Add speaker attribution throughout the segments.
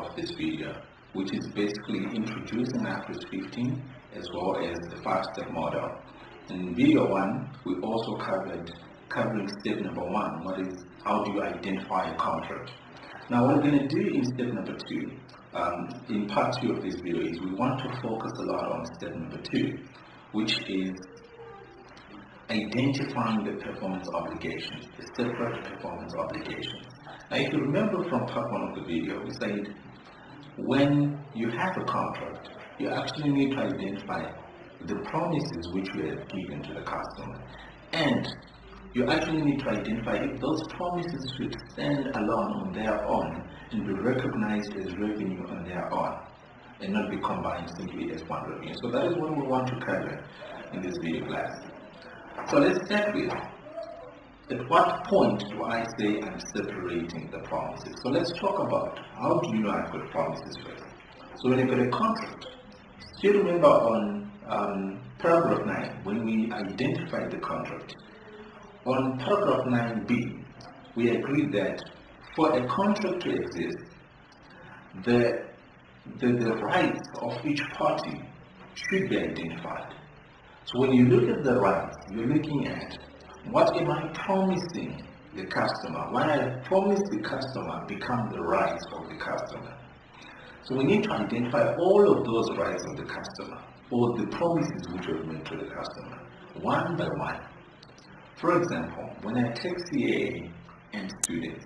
Speaker 1: of this video, which is basically introducing IFRS 15 as well as the 5-step model. In video 1, we also covering step number 1, what is how do you identify a contract. Now what we're going to do in step number 2, in part 2 of this video, is we want to focus a lot on step number 2, which is identifying the performance obligations, the separate performance obligations. Now if you remember from part 1 of the video, we said when you have a contract, you actually need to identify the promises which you have given to the customer, and you actually need to identify if those promises should stand alone on their own and be recognized as revenue on their own and not be combined simply as one revenue. So that is what we want to cover in this video class. So let's start with, at what point do I say I'm separating the promises? So let's talk about how do you know I've got promises first. So when you've got a contract, still remember on paragraph 9, when we identified the contract, on paragraph 9b, we agreed that for a contract to exist, the rights of each party should be identified. So when you look at the rights, you're looking at what am I promising the customer? What I promise the customer become the rights of the customer. So we need to identify all of those rights of the customer, or the promises which are made to the customer, one by one. For example, when I take CAA and students,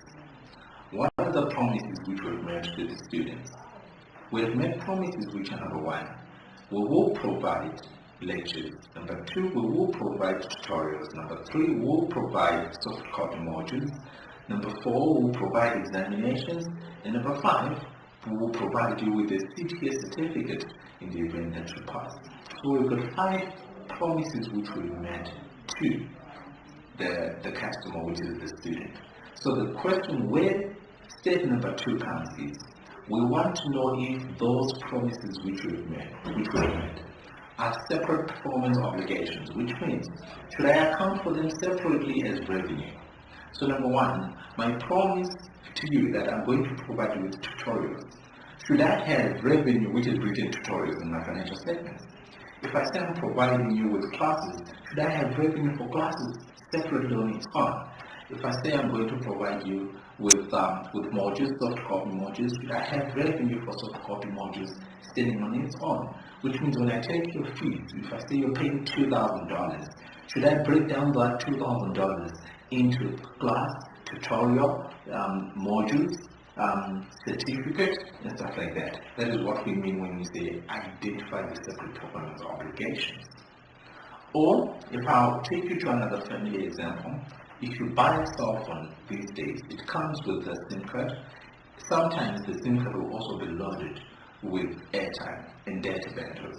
Speaker 1: what are the promises which were made to the students? We have made promises which are: number 1, we will provide lectures; number 2, we will provide tutorials; number 3, we will provide soft copy modules; number 4, we will provide examinations; and number 5, we will provide you with a CTA certificate in the event that you pass. So we've got 5 promises which we made to the customer, which is the student. So the question where step number 2 comes is, we want to know if those promises which we made are separate performance obligations, which means, should I account for them separately as revenue? So number 1, my promise to you that I'm going to provide you with tutorials, should I have revenue which is written tutorials in my financial statements? If I say I'm providing you with classes, should I have revenue for classes separately on its own? If I say I'm going to provide you with modules, soft copy modules, should I have revenue for soft copy modules standing on its own? Which means when I take your fees, if I say you're paying $2,000, should I break down that $2,000 into class, tutorial, modules, certificate, and stuff like that? That is what we mean when we say identify the separate performance obligations. Or, if I'll take you to another family example, if you buy a cell phone these days, it comes with a SIM card. Sometimes the SIM card will also be loaded with airtime and data bundles.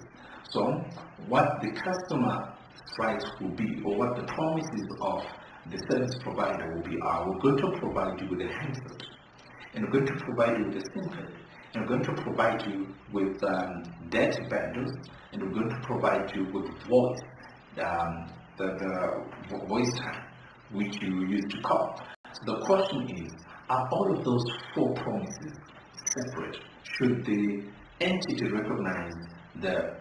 Speaker 1: So what the customer rights will be, or what the promises of the service provider will be, are: we're going to provide you with a handset, and we're going to provide you with a SIM card, and we're going to provide you with data bundles, and we're going to provide you with voice, the voice time which you use to call. So the question is, are all of those 4 promises separate? Should the entity recognize the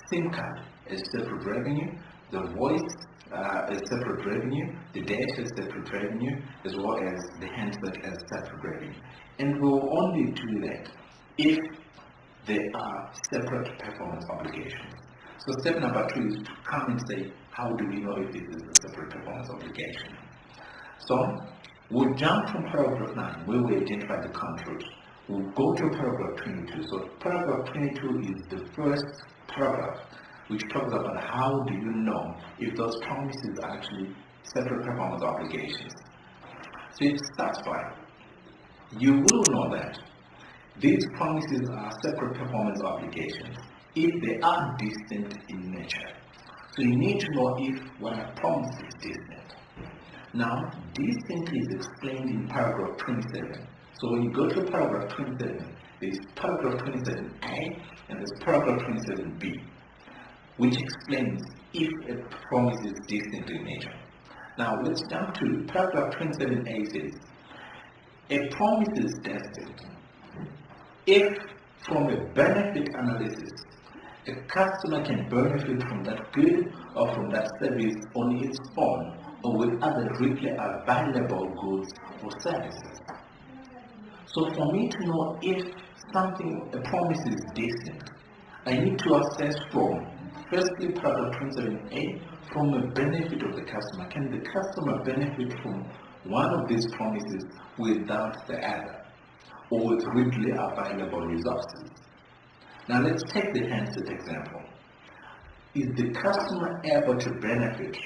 Speaker 1: SIM card as separate revenue, the voice as separate revenue, the data as separate revenue, as well as the handset as separate revenue? And we'll only do that if they are separate performance obligations. So step number 2 is to come and say, how do we know if this is a separate performance obligation? So we'll jump from paragraph 9, where we identify the contract. We'll go to paragraph 22. So paragraph 22 is the first paragraph which talks about how do you know if those promises are actually separate performance obligations. So it starts by, you will know that these promises are separate performance obligations if they are distinct in nature. So you need to know if what I promise is distinct. Now, distinct is explained in paragraph 27. So when you go to paragraph 27, there is paragraph 27a and there's paragraph 27b, which explains if a promise is distinct in nature. Now let's jump to paragraph 27a says, a promise is distinct if from a benefit analysis, a customer can benefit from that good or from that service on its own or with other readily available goods or services. So for me to know if a promise is decent, I need to assess from, firstly, paragraph 27A, from a benefit of the customer. Can the customer benefit from one of these promises without the other, or with readily available resources? Now let's take the handset example. Is the customer able to benefit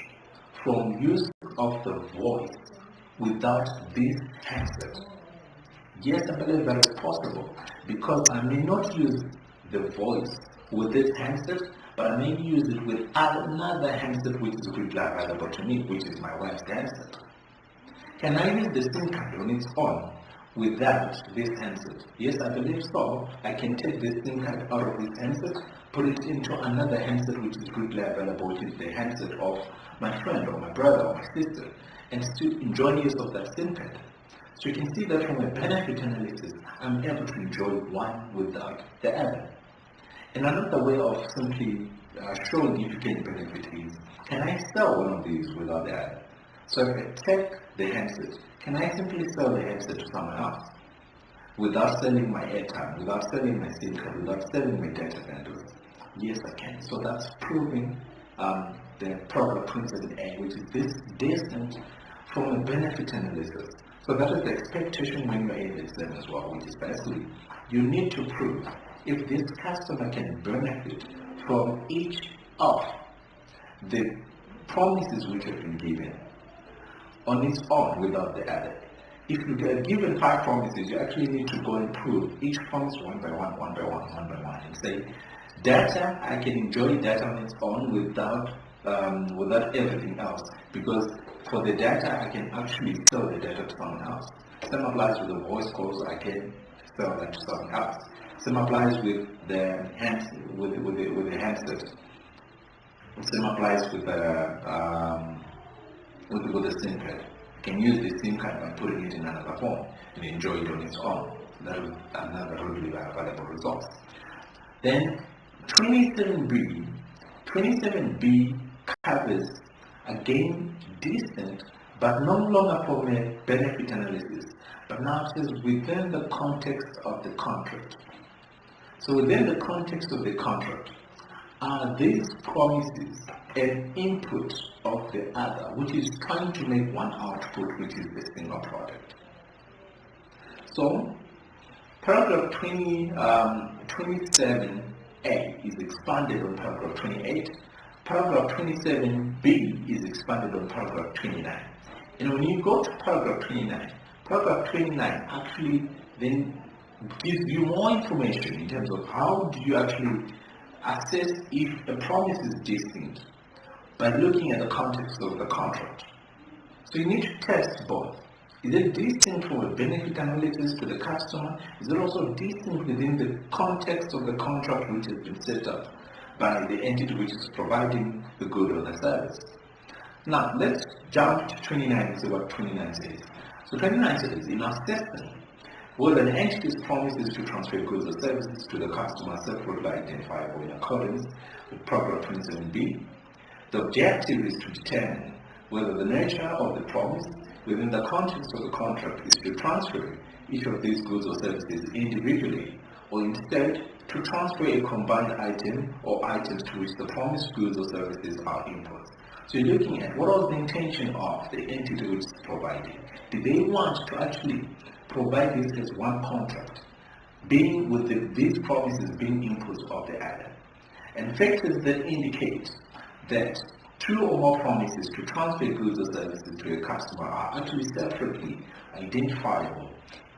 Speaker 1: from use of the voice without this handset? Yes, I believe that is possible, because I may not use the voice with this handset, but I may use it with another handset which is readily available to me, which is my wife's handset. Can I use the SIM card on its own without this handset? Yes, I believe so. I can take this SIM card out of this handset, put it into another handset which is readily available, which is the handset of my friend or my brother or my sister, and still enjoy use of that SIM card. So you can see that from a benefit analysis, I'm able to enjoy one without the other. And another way of simply showing if you can benefit is, can I sell one of these without the other? So if I take the handset, can I simply sell the handset to someone else without selling my airtime, without selling my SIM card, without selling my data bundles? Yes, I can. So that's proving the paragraph 27A, which is this decent from a benefit analysis. So that is the expectation when you're in the exam as well, which is basically you need to prove if this customer can benefit from each of the promises which have been given on its own without the other. If you get given 5 promises, you actually need to go and prove each promise one by one, and say, data, I can enjoy data on its own without everything else, because for the data, I can actually sell the data to someone else. Same applies with the voice calls, I can sell that to someone else. Same applies with the handset. Same applies with the SIM card. You can use the SIM card by putting it in another phone and enjoy it on its own. That is another really valuable result. Then 27B covers again decent, but no longer from a benefit analysis, but now it says within the context of the contract. So within the context of the contract, are these promises an input of the other, which is trying to make one output, which is the single product? So paragraph 27A is expanded on paragraph 28. Paragraph 27B is expanded on paragraph 29. And when you go to paragraph 29 actually then gives you more information in terms of how do you actually assess if a promise is distinct by looking at the context of the contract. So you need to test both. Is it distinct from a benefit analysis to the customer? Is it also distinct within the context of the contract which has been set up by the entity which is providing the good or the service? Now let's jump to 29 and see what 29 says. So 29 says, in assessing whether an entity's promises to transfer goods or services to the customer separately identifiable in accordance with paragraph 27B, the objective is to determine whether the nature of the promise within the context of the contract is to transfer each of these goods or services individually, or instead to transfer a combined item or items to which the promised goods or services are inputs. So you're looking at what was the intention of the entity which is providing. Did they want to actually provide this as one contract, being with these promises being inputs of the other? And factors that indicate that 2 or more promises to transfer goods or services to a customer are actually separately identifiable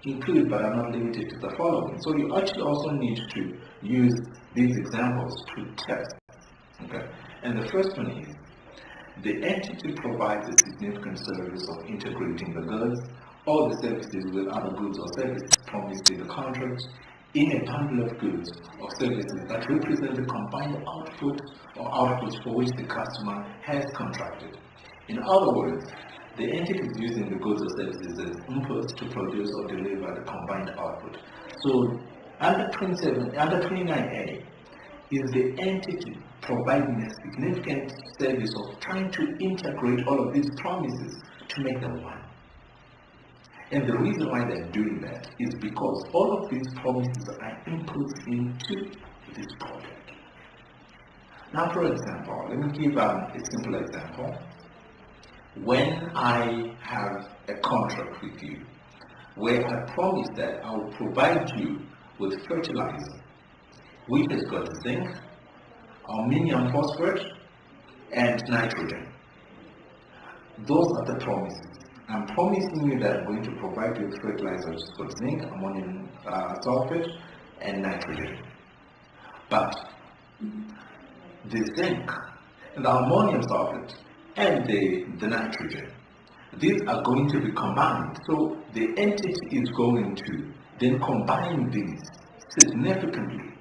Speaker 1: include but are not limited to the following. So you actually also need to use these examples to test. Okay? And the first one is, the entity provides a significant service of integrating the goods or the services with other goods or services promised in the contract in a bundle of goods or services that represent the combined output or outputs for which the customer has contracted. In other words, the entity is using the goods or services as inputs to produce or deliver the combined output. So Under 29A is the entity providing a significant service of trying to integrate all of these promises to make them one. And the reason why they're doing that is because all of these promises are inputs into this project. Now, for example, let me give a simple example. When I have a contract with you, where I promise that I will provide you with fertilizer, which has got zinc, aluminum phosphate, and nitrogen. Those are the promises. I'm promising you that I'm going to provide you with fertilizer which has got zinc, ammonium sulfate, and nitrogen. But the zinc, the ammonium sulfate, and the nitrogen, these are going to be combined. So the entity is going to then combine these significantly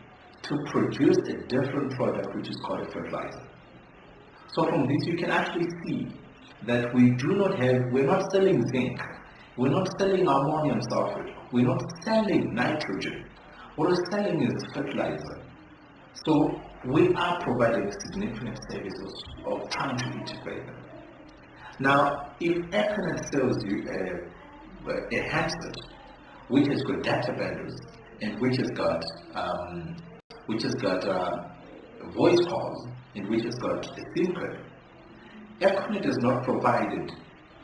Speaker 1: to produce a different product which is called a fertilizer. So from this you can actually see that we're not selling zinc, we're not selling ammonium sulfate, we're not selling nitrogen. What we're selling is fertilizer. So we are providing significant services of trying to integrate them. Now, if Econet sells you a handset which has got data bundles and which has got voice calls and which has got a SIM card, Econet has not provided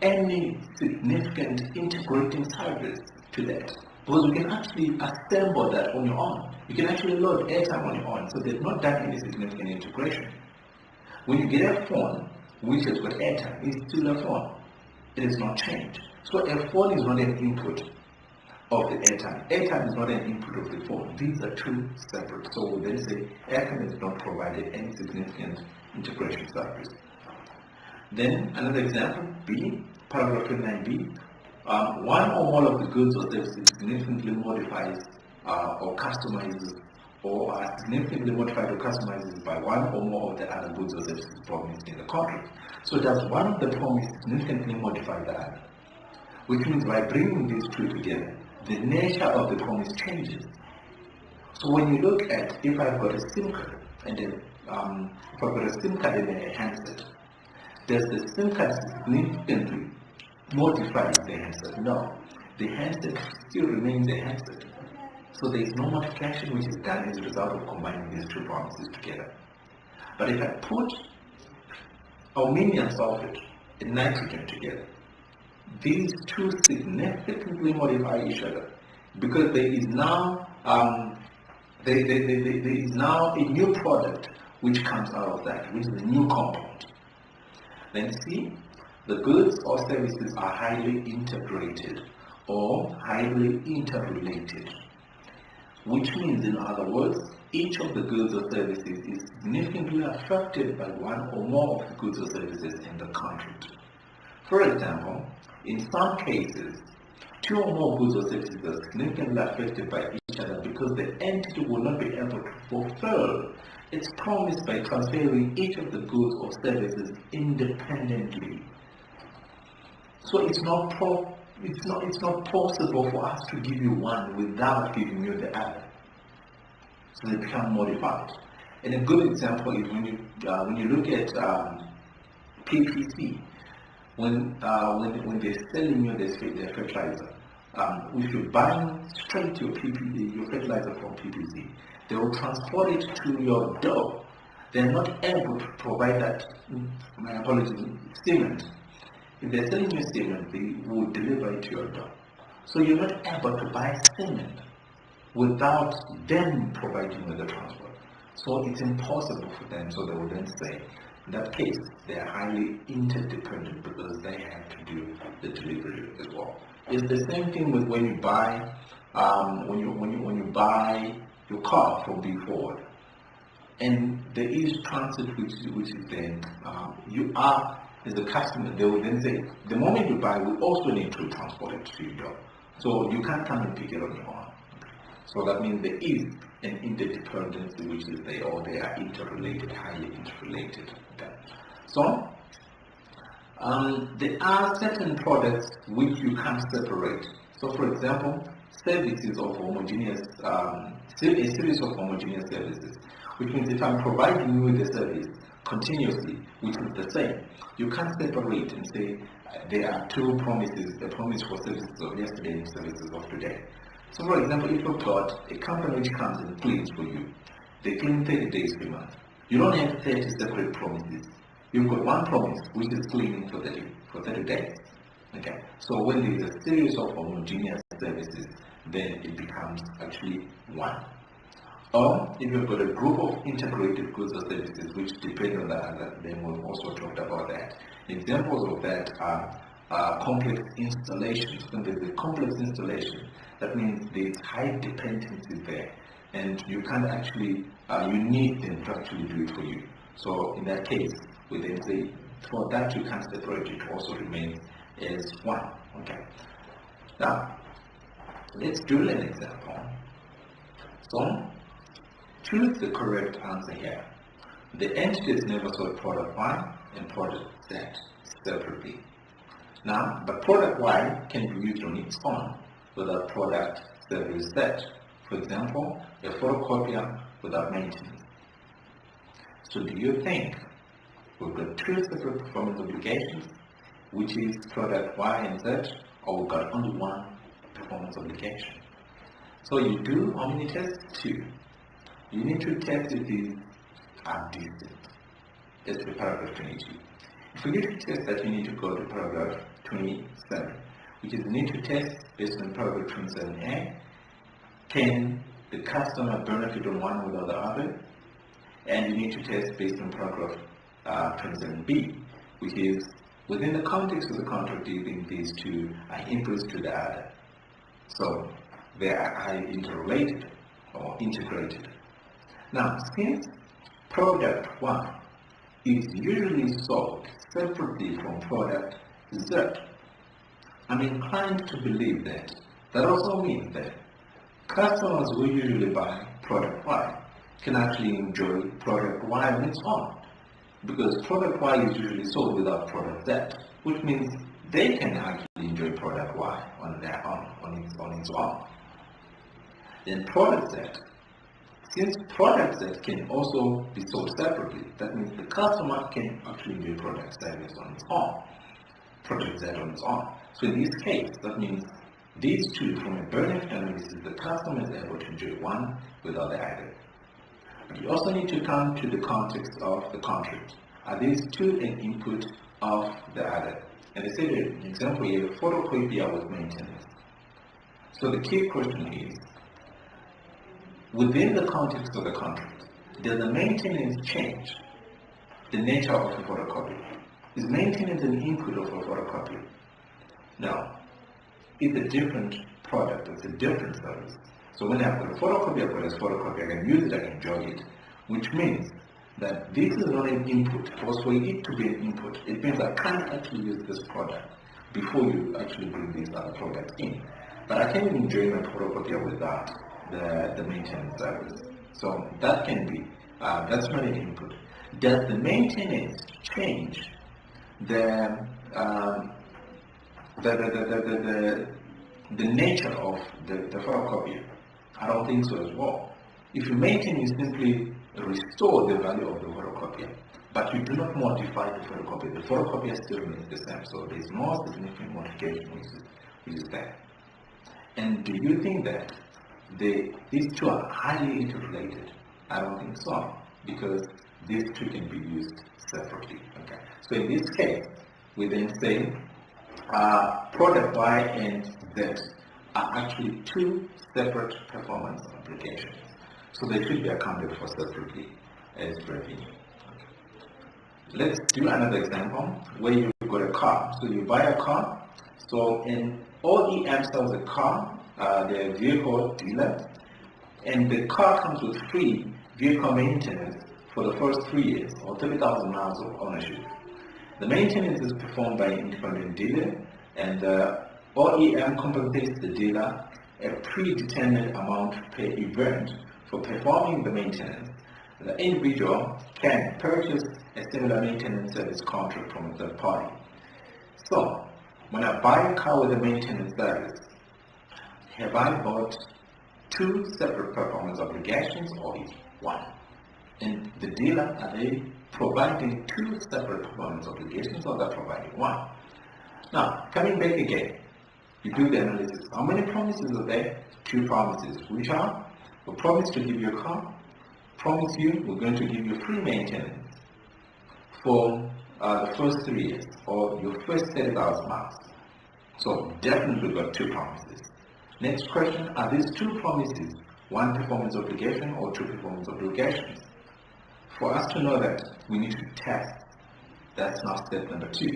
Speaker 1: any significant integrating service to that, because you can actually assemble that on your own. You can actually load airtime on your own, so they've not done any significant integration. When you get a phone which has got airtime, it's still a phone. It has not changed. So a phone is not an input of the airtime. Airtime is not an input of the phone. These are two separate. So they say Airtime has not provided any significant integration service. Then another example, B, paragraph 29B, one or more of the goods or services significantly modifies or customizes or are significantly modified or customized by one or more of the other goods or services promised in the contract. So does one of the promises significantly modify the other? Which means by bringing these two together, the nature of the promise changes. So when you look at, if I've got a SIM card and then if I've got a SIM card and a handset, does the SIM card significantly modify the handset? No. The handset still remains a handset. So there is no modification which is done as a result of combining these two promises together. But if I put aluminum sulfate and nitrogen together, these two significantly modify each other, because there is now there is now a new product which comes out of that, which is a new compound. Then see, the goods or services are highly integrated or highly interrelated, which means, in other words, each of the goods or services is significantly affected by one or more of the goods or services in the contract. For example, in some cases, two or more goods or services are significantly affected by each other because the entity will not be able to fulfill its promise by transferring each of the goods or services independently. So it's not possible for us to give you one without giving you the other. So they become modified. And a good example is when you look at PPC. When they're selling you their fertilizer, if you're buying straight your fertilizer from PPC, they will transport it to your door. They're not able to provide that, my apologies, cement. If they're selling you cement, they will deliver it to your door. So you're not able to buy cement without them providing you the transport. So it's impossible for them, so they will then say, in that case, they are highly interdependent because they have to do the delivery as well. It's the same thing with when you buy when you buy your car from B4, and there is transit which is then you are as a customer. They will then say, the moment you buy, we also need to transport it to your door. So you can't come and pick it on your own. So that means there is an interdependency which is there, or they are interrelated, highly interrelated. Okay. So there are certain products which you can't separate. So for example, services of homogeneous, a series of homogeneous services, which means if I'm providing you with a service continuously, which is the same, you can't separate and say there are two promises, a promise for services of yesterday and services of today. So for example, if you've got a company which comes and cleans for you, they clean 30 days per month. You don't have 30 separate promises. You've got one promise, which is cleaning for 30 days. Okay. So when there is a series of homogeneous services, then it becomes actually one. Or if you've got a group of integrated goods or services which depend on the other, then we've also talked about that. Examples of that are complex installations. When there's a complex installation, that means there's high dependency there, and you can't actually, you need them to actually do it for you. So in that case, we then say for that you can't separate, it also remains as one. Okay. Now, let's do an example. So, choose the correct answer here. The entities never sold product Y and product Z separately. Now, but product Y can be used on its own without product service Z. For example, a photocopier without maintenance. So do you think we've got two separate performance obligations, which is product Y and Z, or we've got only one performance obligation? So you do how many tests? Two. You need to test if these are distant. That's the paragraph 22. If you need to test that, you need to go to paragraph 27, which is you need to test based on paragraph 27A. Can the customer benefit on one without the other? And you need to test based on paragraph 27B, which is within the context of the contract, do you think these two are inputs to the other? So they are interrelated or integrated. Now, since product Y is usually sold separately from product Z, I'm inclined to believe that that also means that customers who usually buy product Y can actually enjoy product Y on its own, because product Y is usually sold without product Z, which means they can actually enjoy product Y on their own, on its own. Then product Z, since product Z can also be sold separately, that means the customer can actually enjoy product service on its own, product Z on its own. So in this case, that means these two, from a benefit analysis, the customer is able to enjoy one without the other. But you also need to come to the context of the contract. Are these two an input of the other? And they say that, an example here, photocopier with maintenance. So the key question is, within the context of the contract, does the maintenance change the nature of the photocopy? Is maintenance an input of a photocopy? Now, it's a different product, it's a different service. So when I've got a photocopy, I've got a photocopy, I can use it, I can enjoy it, which means that this is not an input. Because for it to be an input, it means I can't actually use this product before you actually bring these other products in. But I can enjoy my photocopier without the maintenance service. So that can be, that's not an input. Does the maintenance change the nature of the photocopier? I don't think so as well. If you maintain, you simply restore the value of the photocopier, but you do not modify the photocopier. The photocopier still remains the same, so there is no significant modification which is there. And do you think that these two are highly interrelated? I don't think so, because these two can be used separately. Okay. So in this case, we then say product Y and Z are actually two separate performance obligations. So they should be accounted for separately as revenue. Okay. Let's do another example where you've got a car. So you buy a car. So an OEM sells a car, the vehicle dealer, and the car comes with free vehicle maintenance for the first 3 years or 30,000 miles of ownership. The maintenance is performed by an independent dealer, and the OEM compensates the dealer a predetermined amount per event for performing the maintenance. The individual can purchase a similar maintenance service contract from a third party. So, when I buy a car with a maintenance service, have I bought two separate performance obligations or is one? And the dealer, are they providing two separate performance obligations or they're providing one? Now, coming back again, you do the analysis. How many promises are there? Two promises, which are, we promise to give you a car, promise you we're going to give you free maintenance for the first 3 years or your first 30,000 miles. So definitely we've got two promises. Next question, are these two promises one performance obligation or two performance obligations? For us to know that, we need to test. That's now step number 2.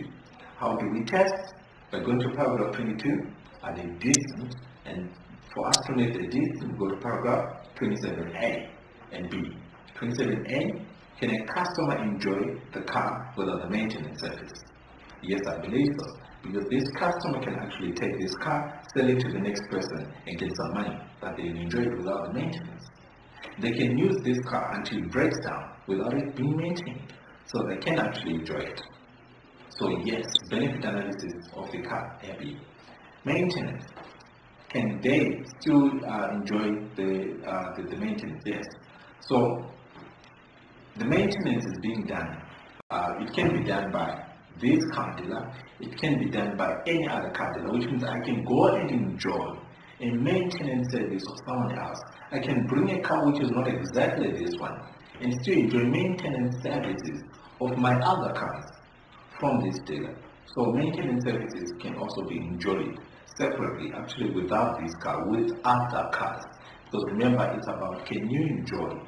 Speaker 1: How do we test? By going to paragraph 22, are they decent? And for us to know if they're decent, we go to paragraph 27A and B. 27A, can a customer enjoy the car without the maintenance service? Yes, I believe so. Because this customer can actually take this car, sell it to the next person and get some money that they enjoy it without the maintenance. They can use this car until it breaks down without it being maintained. So they can actually enjoy it. So yes, benefit analysis of the car, AB. Maintenance. Can they still enjoy the maintenance? Yes. So the maintenance is being done. It can be done by this car dealer. It can be done by any other car dealer, which means I can go and enjoy a maintenance service of someone else. I can bring a car which is not exactly this one and still enjoy maintenance services of my other cars from this dealer. So maintenance services can also be enjoyed separately, actually without this car, with other cars. Because remember, it's about can you enjoy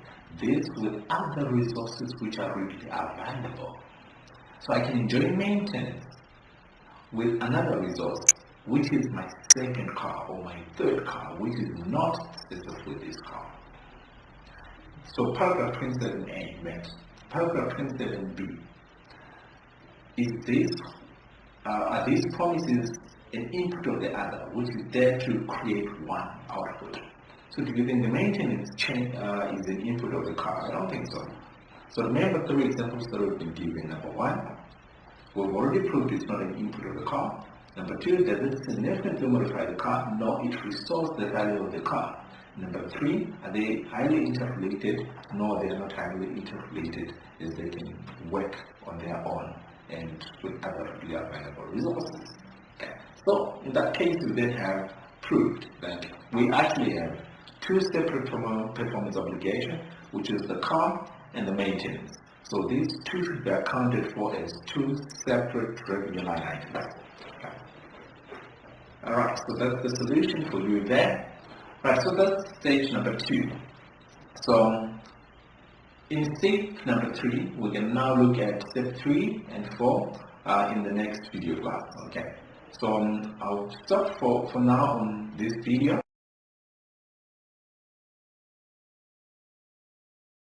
Speaker 1: this with other resources which are really available. So I can enjoy maintenance with another resource, which is my second car or my third car, which is not specifically this car. So paragraph 27A met. Paragraph 27B. Are these promises an input of the other, which is there to create one output? So do you think the maintenance chain is an input of the car? I don't think so. So remember 3 examples that we've been given. Number 1, we've already proved it's not an input of the car. Number 2, does it significantly modify the car? No, it restores the value of the car. Number 3, are they highly interrelated? No, they are not highly interrelated, as they can work on their own and with other readily available resources. Okay. So in that case, we then have proved that we actually have two separate performance obligations, which is the car and the maintenance. So these two should be accounted for as two separate revenue line items. Okay. Alright, so that's the solution for you there. Right, so that's stage number 2. So in stage number 3, we can now look at step 3 and 4 in the next video class. Okay. So I'll stop for now on this video.